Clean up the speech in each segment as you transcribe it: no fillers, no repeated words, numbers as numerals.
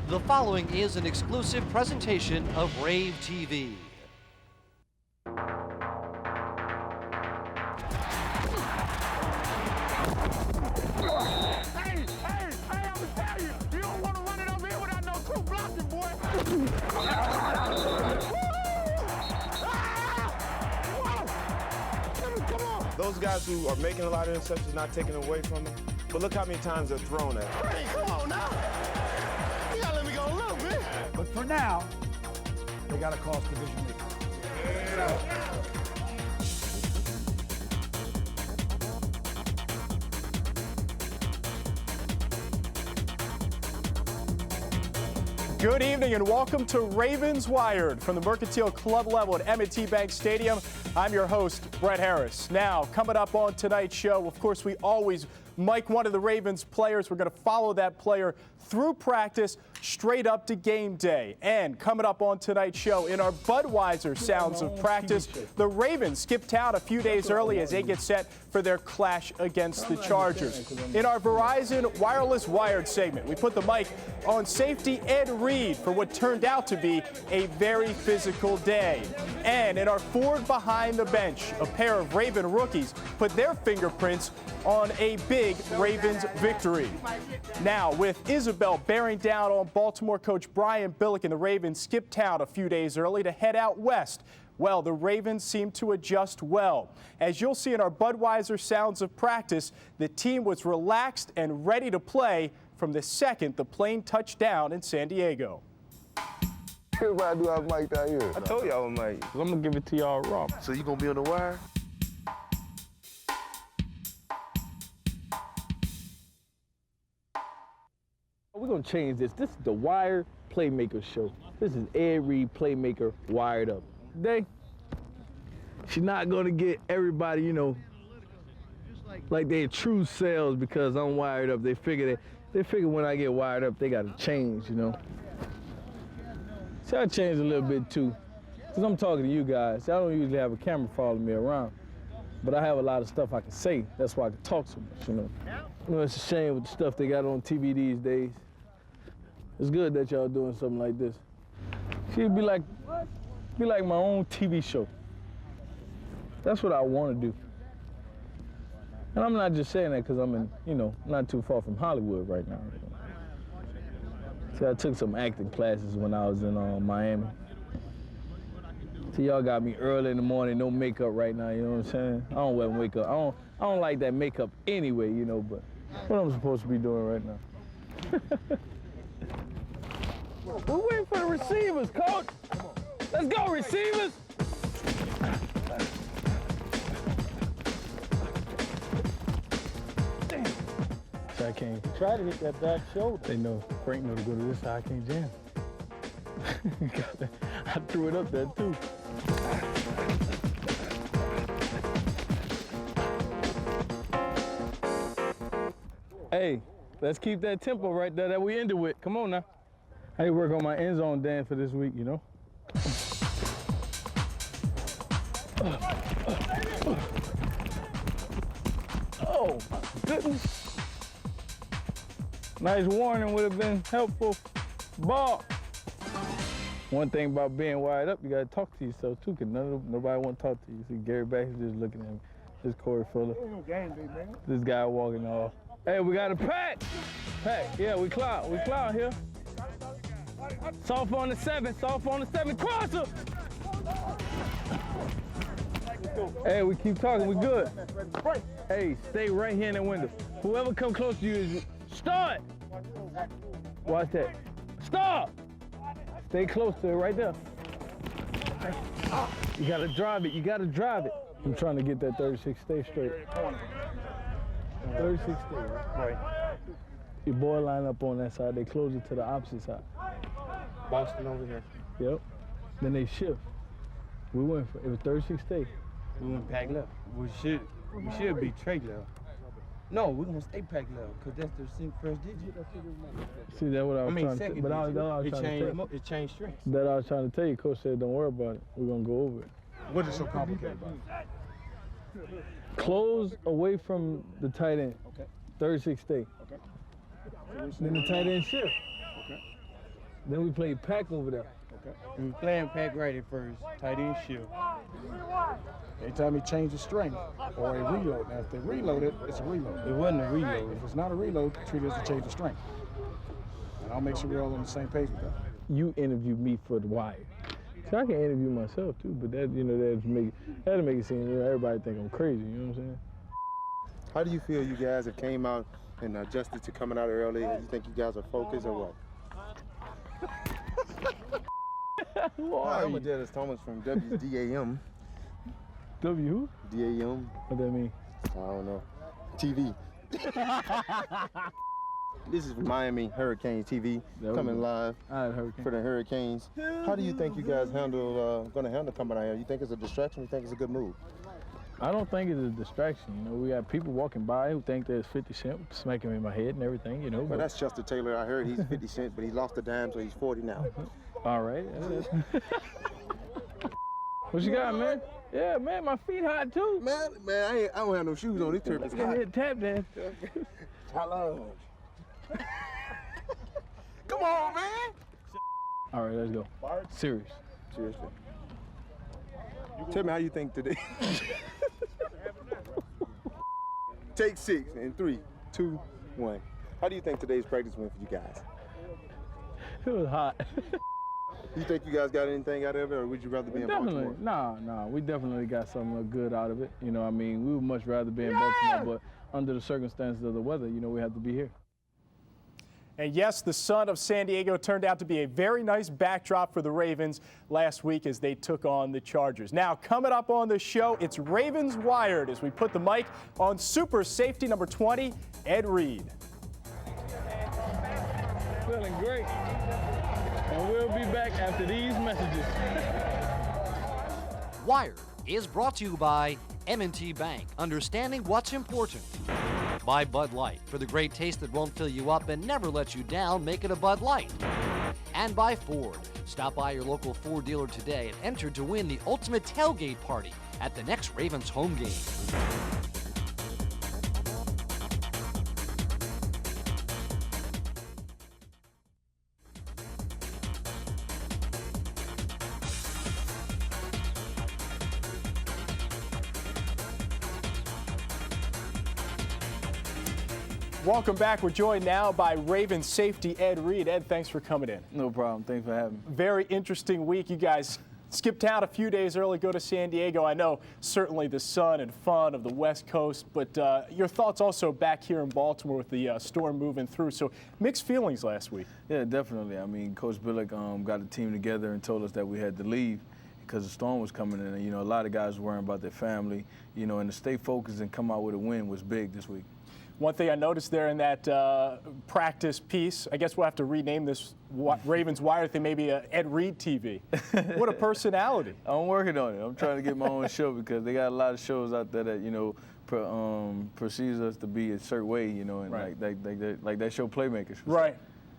The following is an exclusive presentation of Rave TV. Hey, I'm gonna tell you, you don't want to run it over here without no crew blocking, boy. Come on. Those guys who are making a lot of interceptions, not taking away from them, but look how many times they're thrown at. Hey, come on now. You gotta let me go a little bit. But for now, they got to cost division lead. Good evening and welcome to Ravens Wired from the Mercantile Club level at M&T Bank Stadium. I'm your host, Brett Harris. Now, coming up on tonight's show, of course, we always mic one of the Ravens players. We're going to follow that player through practice straight up to game day. And coming up on tonight's show, in our Budweiser Sounds of Practice, the Ravens skipped out a few days early as they get set for their clash against the Chargers. In our Verizon Wireless Wired segment, we put the mic on safety Ed Reed for what turned out to be a very physical day. And in our Forward Behind the Bench, a pair of Raven rookies put their fingerprints on a big Ravens victory. Now, with Isabel bearing down on Baltimore coach Brian Billick, and the Ravens skipped town a few days early to head out west. Well, the Ravens seem to adjust well. As you'll see in our Budweiser Sounds of Practice, the team was relaxed and ready to play from the second the plane touched down in San Diego. Everybody do have mic down here. I told y'all, Mike. I'm gonna give it to y'all raw. So you gonna be on the wire? We're gonna change this. This is the Wire Playmaker Show. This is Ed Reed Playmaker wired up. Today, she's not gonna get everybody, you know, like their true selves because I'm wired up. They figure when I get wired up, they gotta change, you know. See, I changed a little bit too, because I'm talking to you guys. I don't usually have a camera following me around, but I have a lot of stuff I can say. That's why I can talk so much, you know. You know, it's a shame with the stuff they got on TV these days. It's good that y'all doing something like this. She'd be like my own TV show. That's what I want to do. And I'm not just saying that because I'm in, you know, not too far from Hollywood right now. See, I took some acting classes when I was in Miami. See, y'all got me early in the morning, no makeup right now, you know what I'm saying? I don't wear makeup. I don't like that makeup anyway, you know, but what I'm supposed to be doing right now. We're waiting for the receivers, coach. Let's go, receivers. Damn. So I can't try to hit that back shoulder. They know Frank know to go to this side. I can't jam. I threw it up there too. Hey, let's keep that tempo right there that we ended with. Come on now. I work on my end zone dance for this week, you know. Oh, my goodness. Nice warning would have been helpful. Ball. One thing about being wired up, you got to talk to yourself too, because nobody want to talk to you. See, Gary Baxter just looking at me. This Corey Fuller. This guy walking off. Hey, we got a pack. Yeah, we clout here. Soft on the 7, crosser! Hey, we keep talking, we good. Hey, stay right here in the window. Whoever come close to you is, start! Watch that. Stop! Stay close to it right there. You gotta drive it, I'm trying to get that 36 stay straight. 36 stay, right? Your boy line up on that side, they close it to the opposite side. Boston over here. Yep. Then they shift. We went for it was 36 stay. We went pack left. We should be trade left. No, we're gonna stay pack left because that's the first digit. See, that's what I was trying to tell you. It changed strength. That I was trying to tell you. Coach said, don't worry about it. We're gonna go over it. What is so complicated about it? Close away from the tight end. Okay. 36 stay. Okay. Then the tight end shift. Okay. Then we played pack over there. We were playing pack right at first, tight end shield. Anytime he change the strength or a reload. Now, if they reload it, it's a reload. It wasn't a reload. If it's not a reload, treat it as a change of strength. And I'll make sure we're all on the same page with that. You interviewed me for the Wire. So I can interview myself too, but that, that'd make it seem everybody think I'm crazy. You know what I'm saying? How do you feel you guys have came out and adjusted to coming out early? You think you guys are focused or what? Hi, I'm Dennis Thomas from WDAM. W who? DAM. What that mean? I don't know. TV. This is Miami Hurricanes TV coming live for the Hurricanes. How do you think you guys going to handle coming out here? You think it's a distraction? You think it's a good move? I don't think it's a distraction. We got people walking by who think there's 50 Cent smacking me in my head and everything, But that's Chester Taylor. I heard he's 50 Cent, but he lost a dime, so he's 40 now. All right. What you got, man? Yeah, man, my feet hot too. Man, I don't have no shoes on. This turf is hot. Hit tap dance. Hello. Come on, man. All right, let's go. Serious. Seriously. Tell me how you think today. Take 6 in 3, 2, 1. How do you think today's practice went for you guys? It was hot. You think you guys got anything out of it, or would you rather be in Baltimore? No, we definitely got something good out of it. We would much rather be in Baltimore, but under the circumstances of the weather, we have to be here. And yes, the sun of San Diego turned out to be a very nice backdrop for the Ravens last week as they took on the Chargers. Now, coming up on the show, it's Ravens Wired as we put the mic on super safety number 20, Ed Reed. Feeling great. And we'll be back after these messages. Wired is brought to you by M&T Bank, understanding what's important. By Bud Light, for the great taste that won't fill you up and never let you down, make it a Bud Light. And by Ford. Stop by your local Ford dealer today and enter to win the ultimate tailgate party at the next Ravens home game. Welcome back. We're joined now by Ravens safety Ed Reed. Ed, thanks for coming in. No problem. Thanks for having me. Very interesting week. You guys skipped out a few days early, go to San Diego. I know certainly the sun and fun of the West Coast, but your thoughts also back here in Baltimore with the storm moving through. So mixed feelings last week. Yeah, definitely. Coach Billick got the team together and told us that we had to leave because the storm was coming in. And, a lot of guys were worrying about their family, and to stay focused and come out with a win was big this week. One thing I noticed there in that practice piece, I guess we'll have to rename this Ravens Wire thing, maybe Ed Reed TV. What a personality. I'm working on it. I'm trying to get my own show because they got a lot of shows out there that, perceives us to be a certain way, and right. like that show Playmakers. Right.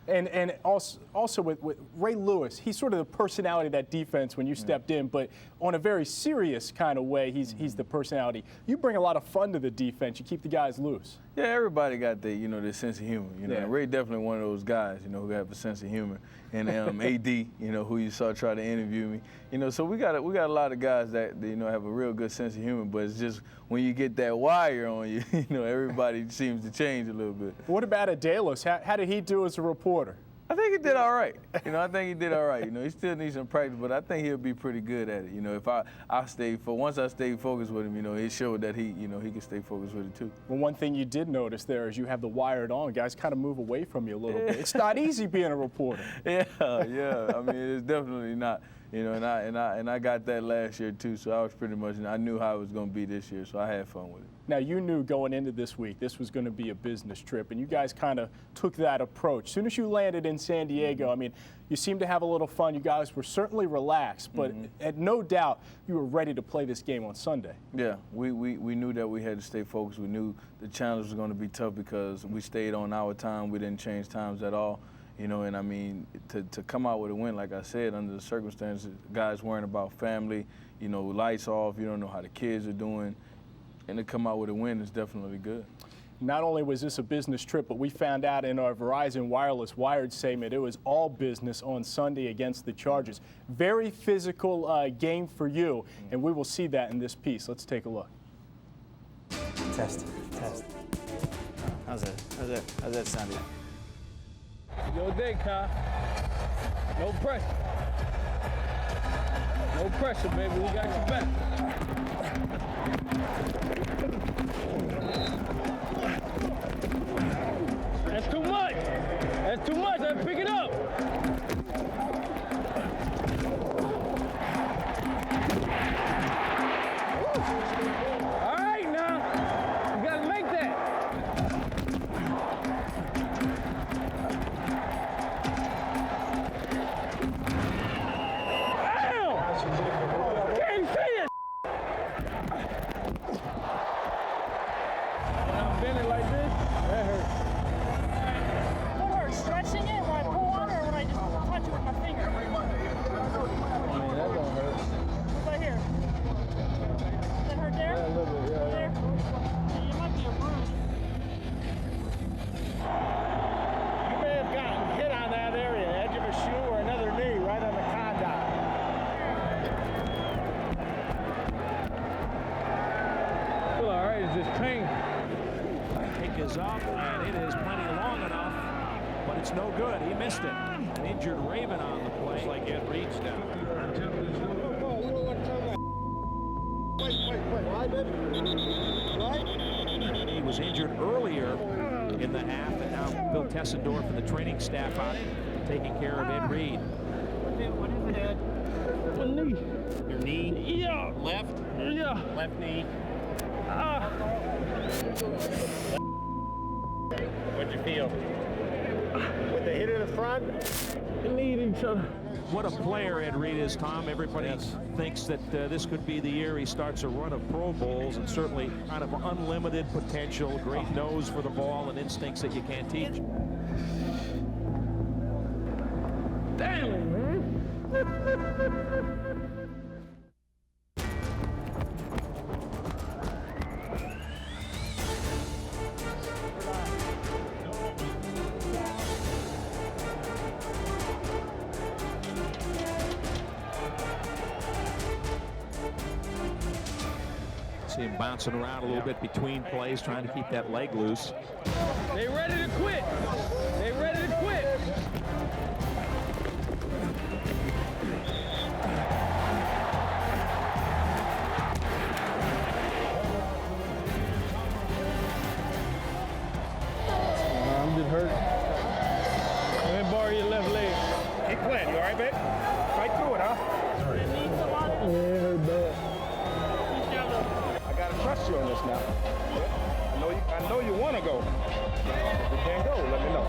And also with Ray Lewis, he's sort of the personality of that defense when you stepped in, but on a very serious kind of way, he's the personality. You bring a lot of fun to the defense. You keep the guys loose. Yeah, everybody got their sense of humor. And Ray definitely one of those guys, who have a sense of humor. And AD, who you saw try to interview me. So we got a lot of guys that have a real good sense of humor. But it's just when you get that wire on you, everybody seems to change a little bit. What about Adelos? How did he do as a reporter? I think he did all right. I think he did all right. He still needs some practice, but I think he'll be pretty good at it. If once I stay focused with him, it showed that he can stay focused with it too. Well, one thing you did notice there is you have the wired on. Guys kind of move away from you a little bit. It's not easy being a reporter. Yeah. It's definitely not. And I got that last year too. So I was pretty much, I knew how it was going to be this year. So I had fun with it. Now, you knew going into this week this was going to be a business trip, and you guys kind of took that approach. As soon as you landed in San Diego, you seemed to have a little fun. You guys were certainly relaxed, but at no doubt you were ready to play this game on Sunday. Yeah, we knew that we had to stay focused. We knew the challenge was going to be tough because we stayed on our time. We didn't change times at all. To come out with a win, like I said, under the circumstances, guys worrying about family, lights off, you don't know how the kids are doing. And to come out with a win is definitely good. Not only was this a business trip, but we found out in our Verizon Wireless Wired segment it was all business on Sunday against the Chargers. Very physical game for you, and we will see that in this piece. Let's take a look. Test. How's that sounding? Your day, Kyle. No pressure. No pressure, baby. We got your back. That's too much. That's too much. Let's pick it up. All right, now. You got to make that. Up, and it is plenty long enough, but it's no good. He missed it. An injured Raven on the play. Looks like Ed Reed's down. He was injured earlier in the half, and now Bill Tessendorf and the training staff out taking care of Ed Reed. What is it, Ed? One knee. Your knee? Yeah. Left? Yeah. Left knee. What'd you feel? With the hit in the front? They need each other. What a player Ed Reed is, Tom. Everybody thinks that this could be the year he starts a run of Pro Bowls, and certainly kind of unlimited potential, great nose for the ball, and instincts that you can't teach. Damn it, man. See him bouncing around a little bit between plays, trying to keep that leg loose. They ready to quit. They ready to quit. I'm just hurt. Let me borrow your left leg. Keep playing. You all right, babe? Fight through it, huh? Yeah, it hurt bad. I gotta trust you on this now. I know you want to go. If you can't go, let me know.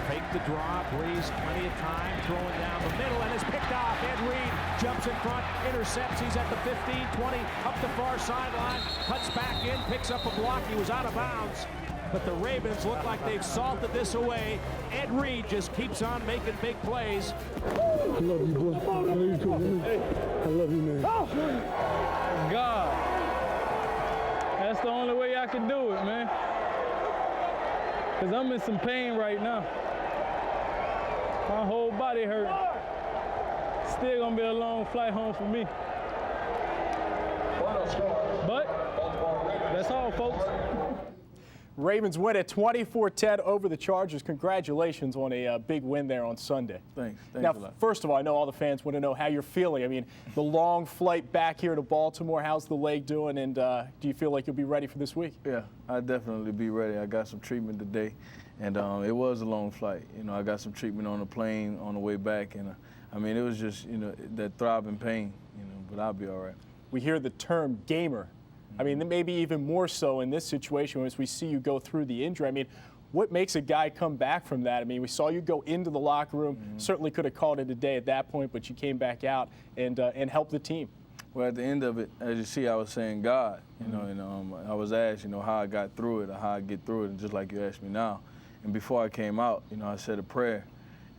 Fake the draw, Breeze, plenty of time, throwing down the middle, and is picked off. Ed Reed jumps in front, intercepts. He's at the 15, 20, up the far sideline, cuts back in, picks up a block. He was out of bounds, but the Ravens look like they've salted this away. Ed Reed just keeps on making big plays. I love you, boy. I love you too, man. I love you, man. God. That's the only way I can do it, man. Because I'm in some pain right now. My whole body hurt. Still going to be a long flight home for me. But that's all, folks. Ravens win at 24-10 over the Chargers. Congratulations on a big win there on Sunday. Thanks Now, a lot. first of all, I know all the fans want to know how you're feeling. I mean, the long flight back here to Baltimore, how's the leg doing, and do you feel like you'll be ready for this week? Yeah, I'll definitely be ready. I got some treatment today, and it was a long flight. You know, I got some treatment on the plane on the way back, and I mean, it was just, you know, that throbbing pain, you know, but I'll be all right. We hear the term gamer. I mean, maybe even more so in this situation as we see you go through the injury. I mean, what makes a guy come back from that? I mean, we saw you go into the locker room. Certainly could have called it a day at that point, but you came back out and helped the team. Well, at the end of it, as you see, I was saying God, you know, and I was asked, you know, how I got through it or how I get through it, and just like you asked me now. And before I came out, you know, I said a prayer,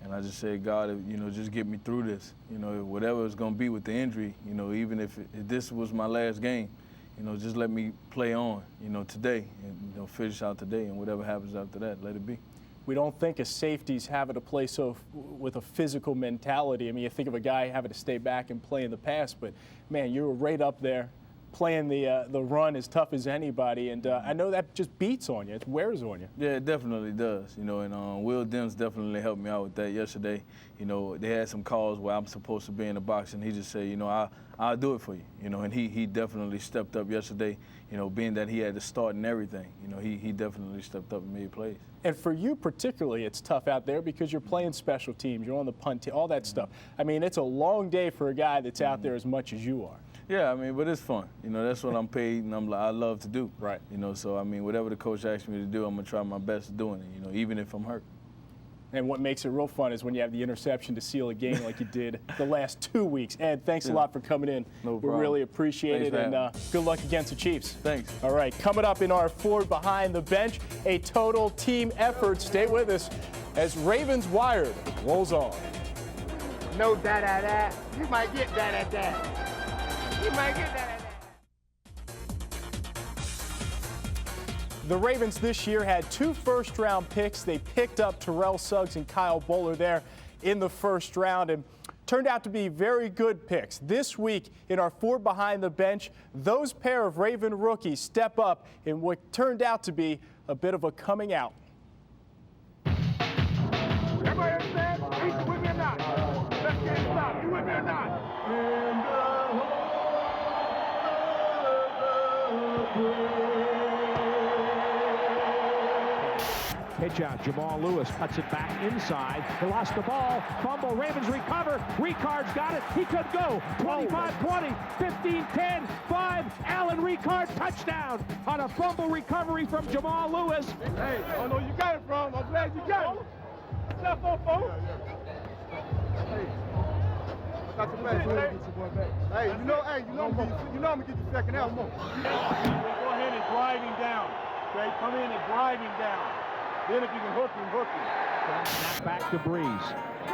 and I just said, God, you know, just get me through this. You know, whatever it's going to be with the injury, you know, even if this was my last game, you know, just let me play on, you know, today and, you know, finish out today, and whatever happens after that, let it be. We don't think of safeties having to play with a physical mentality. I mean, you think of a guy having to stay back and play in the pass, but man, you were right up there playing the run as tough as anybody, and I know that just beats on you. It wears on you. Yeah, it definitely does. You know, and Will Dims definitely helped me out with that yesterday. You know, they had some calls where I'm supposed to be in the box, and he just said, you know, I'll do it for you. You know, and he definitely stepped up yesterday. You know, being that he had to start and everything. You know, he definitely stepped up and made plays. And for you particularly, it's tough out there because you're playing special teams, you're on the punt team, all that stuff. I mean, it's a long day for a guy that's out there as much as you are. Yeah, I mean, but it's fun. You know, that's what I'm paid and I love to do. Right. You know, so I mean, whatever the coach asks me to do, I'm gonna try my best doing it. You know, even if I'm hurt. And what makes it real fun is when you have the interception to seal a game like you did the last 2 weeks. Ed, thanks a lot for coming in. No problem. We really appreciate it, and good luck against the Chiefs. Thanks. All right, coming up in our Forward Behind the Bench, a total team effort. Stay with us as Ravens Wired rolls on. No da-da-da. You might get da-da-da. You might get da-da-da. The Ravens this year had 2 first-round picks. They picked up Terrell Suggs and Kyle Bowler there in the first round, and turned out to be very good picks. This week in our Forward Behind the Bench, those pair of Raven rookies step up in what turned out to be a bit of a coming out. Everybody understand? East with me or not? Let's get it stopped. You with me or not? Pitch out, Jamal Lewis cuts it back inside. They lost the ball, fumble, Ravens recover. Ricard's got it, he could go. 25-20, 15-10, 5, Allen Ricard, touchdown on a fumble recovery from Jamal Lewis. Hey, I don't know where you got it from. I'm glad you got it. What's up, Fofo? Hey, you know I'm gonna get you second out. Go ahead and drive him down. Okay, come in and drive him down. Then if you can hook him. Snap back to Breeze.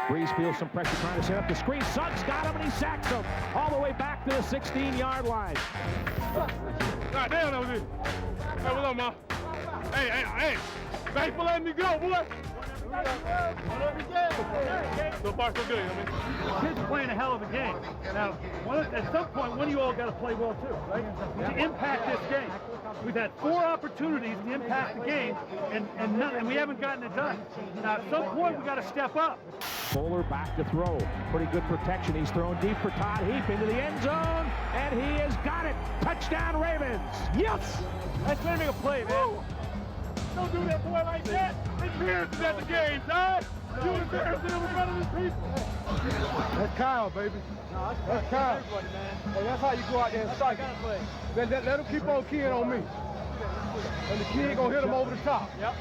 Breeze feels some pressure trying to set up the screen. Suggs got him and he sacks him all the way back to the 16-yard line. God damn, that was it. Hey, what's up, Ma? Hey. Thanks for letting me go, boy. So far, so good, Kids are playing a hell of a game. Now, at some point, one of you all got to play well too, right? To impact this game. We've had 4 opportunities to impact the game, and we haven't gotten it done. Now, at some point, we got to step up. Bowler back to throw. Pretty good protection. He's thrown deep for Todd Heap into the end zone, and he has got it. Touchdown, Ravens. Yes! Let's let him make a play, man. Don't do that boy like that. Embarrass is at the game, Todd. You embarrass him in front of his people. That's Kyle, baby. No, that's Kyle. Everybody, man. Hey, that's how you go out there and strike. Let him keep on keying on me. And the kid gonna hit him over the top. Yep.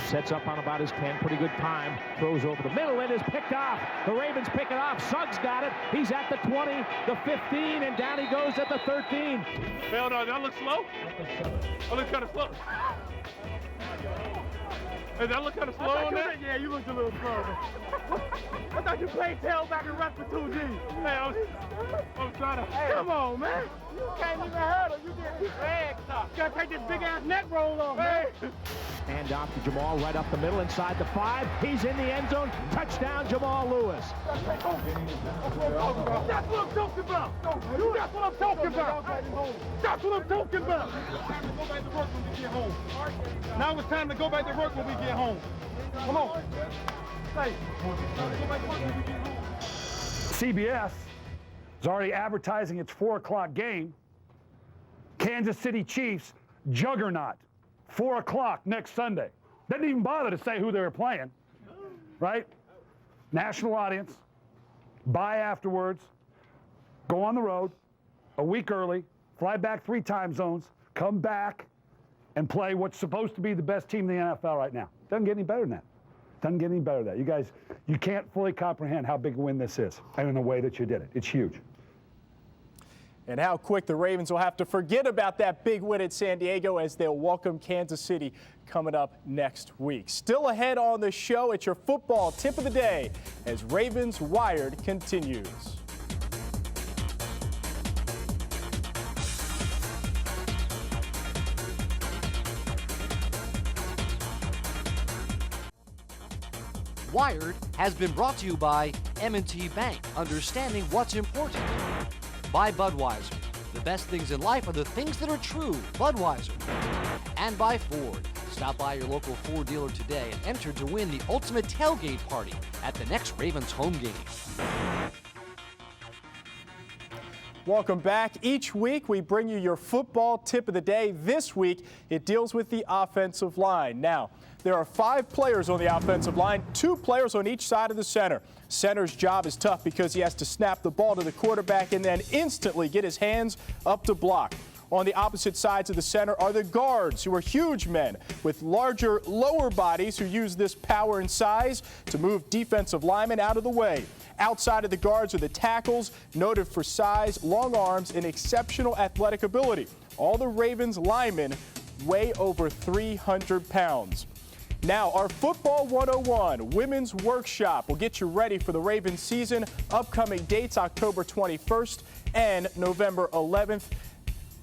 Sets up on about his 10. Pretty good time. Throws over the middle and is picked off. The Ravens pick it off. Suggs got it. He's at the 20, the 15, and down he goes at the 13. Hell no, that looks slow? That looks kind of slow. Hey, that look kind of slow on that? Yeah, you looked a little slow. I thought you played tailback and rep for 2G. Hey, I was trying to. Hey, come on, man. You can't even hurdle. You get his legs up. You gotta take this big ass neck roll off, man. Hand off to Jamal right up the middle inside the 5. He's in the end zone. Touchdown, Jamal Lewis. That's what I'm talking about. That's what I'm talking about. That's what I'm talking about. Go back to work when we get home. Now it's time to go back to work when we get home. Come on. Hey. CBS is already advertising its 4 o'clock game. Kansas City Chiefs, juggernaut. 4 o'clock next Sunday. Didn't even bother to say who they were playing, right? National audience, buy afterwards, go on the road a week early, fly back 3 time zones, come back and play what's supposed to be the best team in the NFL right now. Doesn't get any better than that. Doesn't get any better than that. You guys, you can't fully comprehend how big a win this is and in the way that you did it. It's huge. And how quick the Ravens will have to forget about that big win at San Diego as they'll welcome Kansas City coming up next week. Still ahead on the show, it's your football tip of the day as Ravens Wired continues. Wired has been brought to you by M&T Bank, understanding what's important. By Budweiser. The best things in life are the things that are true. Budweiser. And by Ford. Stop by your local Ford dealer today and enter to win the ultimate tailgate party at the next Ravens home game. Welcome back. Each week we bring you your football tip of the day. This week it deals with the offensive line. Now, there are 5 players on the offensive line, 2 players on each side of the center. Center's job is tough because he has to snap the ball to the quarterback and then instantly get his hands up to block. On the opposite sides of the center are the guards, who are huge men with larger lower bodies who use this power and size to move defensive linemen out of the way. Outside of the guards are the tackles, noted for size, long arms, and exceptional athletic ability. All the Ravens linemen weigh over 300 pounds. Now, our Football 101 Women's Workshop will get you ready for the Ravens season. Upcoming dates, October 21st and November 11th.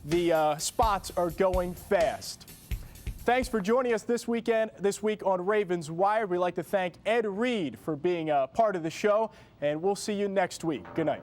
The spots are going fast. Thanks for joining us this week on Ravens Wire. We'd like to thank Ed Reed for being a part of the show, and we'll see you next week. Good night.